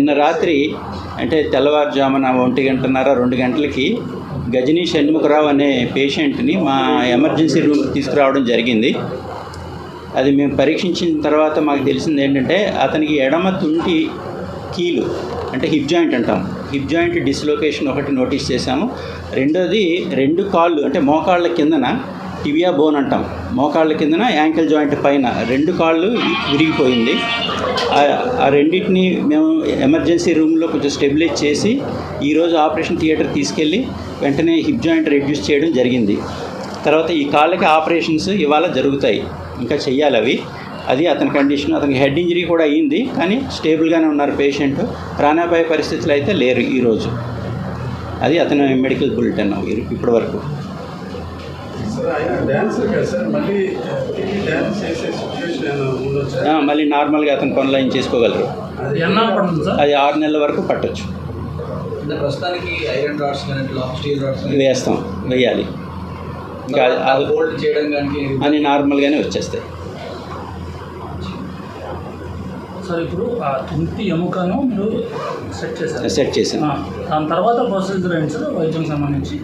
నిన్న రాత్రి అంటే తెల్లవారుజామున 1:30 2 గంటలకి గజనీ షణ్ముఖరావు అనే పేషెంట్ని మా ఎమర్జెన్సీ రూమ్కి తీసుకురావడం జరిగింది. అది మేము పరీక్షించిన తర్వాత మాకు తెలిసింది ఏంటంటే అతనికి ఎడమ తుంటి కీలు అంటే హిప్ జాయింట్ అంటాం, హిప్ జాయింట్ డిస్లొకేషన్ ఒకటి నోటీస్ చేశాము. రెండోది 2 కాళ్ళు అంటే మోకాళ్ళ కిందన టిబియా బోన్ అంటాం, మోకాళ్ళ కిందన యాంకిల్ జాయింట్ పైన 2 కాళ్ళు విరిగిపోయింది. ఆ రెండింటిని మేము ఎమర్జెన్సీ రూమ్లో కొంచెం స్టెబిలైజ్ చేసి ఈరోజు ఆపరేషన్ థియేటర్ తీసుకెళ్ళి వెంటనే హిప్ జాయింట్ రెడ్యూస్ చేయడం జరిగింది. తర్వాత ఈ కాళ్ళకి ఆపరేషన్స్ ఇవాళ జరుగుతాయి, ఇంకా చెయ్యాలి అవి. అది అతని కండిషన్. అతనికి హెడ్ ఇంజరీ కూడా అయ్యింది, కానీ స్టేబుల్గానే ఉన్నారు పేషెంట్. ప్రాణాపాయ పరిస్థితులు అయితే లేరు ఈరోజు. అది అతని మెడికల్ బులెటిన్ ఇప్పటి వరకు. మళ్ళీ నార్మల్గా అతను పనులు ఆయన చేసుకోగలరు. అది 6 నెలల వరకు పట్టొచ్చు. వేయాలి ఇంకా అని నార్మల్గానే వచ్చేస్తాయి. సార్ ఇప్పుడు ఆ తుంటి ఎముకను మీరు సెట్ చేశాను. దాని తర్వాత ప్రొసీజర్ ఏంటి సార్ వైద్యం సంబంధించి?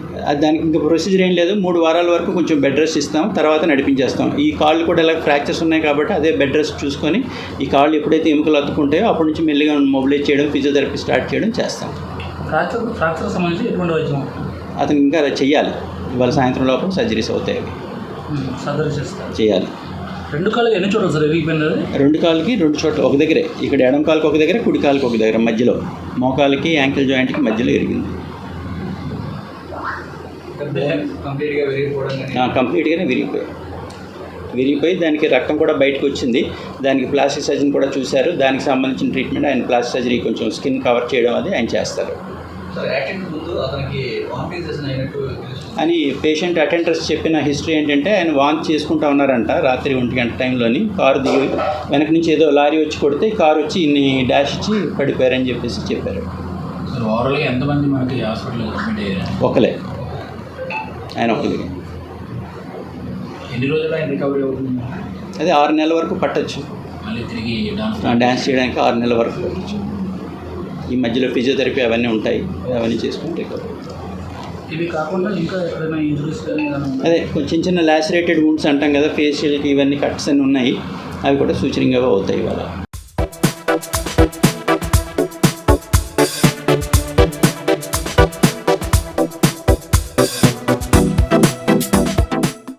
దానికి ఇంకా ప్రొసీజర్ ఏం లేదు. 3 వారాల వరకు కొంచెం బెడ్ రెస్ట్ ఇస్తాం, తర్వాత నడిపించేస్తాం. ఈ కాళ్ళు కూడా ఇలా ఫ్రాక్చర్స్ ఉన్నాయి కాబట్టి అదే బెడ్ రెస్ట్ చూసుకొని ఈ కాళ్ళు ఎప్పుడైతే ఎముకలు అతుక్కుంటాయో అప్పటి నుంచి మెల్లిగా మొబిలైజ్ చేయడం, ఫిజియోథెరపీ స్టార్ట్ చేయడం చేస్తాం. ఫ్రాక్చర్ సంబంధించి ఎటువంటి వైద్యం అతను ఇంకా చెయ్యాలి. ఇవాళ సాయంత్రం లోపల సర్జరీస్ అవుతాయి, సర్జరీ చేస్తారు, చేయాలి. 2 కాళ్ళకి ఎన్ని చోట్ల సార్ విరిగిపోయింది? 2 కాళ్ళకి 2 చోట్ల ఒక దగ్గరే, ఇక్కడ ఎడం కాలుకి ఒక దగ్గర, కుడి కాలుకి ఒక దగ్గర, మధ్యలో మోకాలకి యాంకిల్ జాయింట్కి మధ్యలో విరిగింది. కంప్లీట్గానే విరిగిపోయి దానికి రక్తం కూడా బయటకు వచ్చింది. దానికి ప్లాస్టిక్ సర్జన్ కూడా చూశారు. దానికి సంబంధించిన ట్రీట్మెంట్ ఆయన ప్లాస్టిక్ సర్జరీ కొంచెం స్కిన్ కవర్ చేయడం అది ఆయన చేస్తారు అని పేషెంట్ అటెండర్స్ చెప్పిన హిస్టరీ ఏంటంటే ఆయన వాంతి చేసుకుంటూ ఉన్నారంట రాత్రి 1 గంట టైంలోని. కారు దిగి వెనక నుంచి ఏదో లారీ వచ్చి కొడితే కారు వచ్చి ఇన్ని డాష్ ఇచ్చి పడిపోయారని చెప్పారు. ఎంతమంది మనకి హాస్పిటల్ ఒకలే, ఆయన ఒకరి. ఎన్ని రోజులు ఆయన రికవరీ అవుతుంది? అదే 6 నెలల వరకు పట్టచ్చు. మళ్ళీ తిరిగి డ్యాన్స్ చేయడానికి 6 నెలల వరకు పట్టచ్చు. ఈ మధ్యలో ఫిజియోథెరపీ అవన్నీ ఉంటాయి, అవన్నీ చేసుకుంటే ఇవి కాకుండా ఇంకా ఎక్కడైనా ఇంజరీస్ కానీ అదే కొంచెం చిన్న లాసిరేటెడ్ వూండ్స్ అంటాం కదా, ఫేషియల్కి ఇవన్నీ కట్స్ అన్నీ ఉన్నాయి, అవి కూడా సూచనగా అవుతాయి ఇవాళ.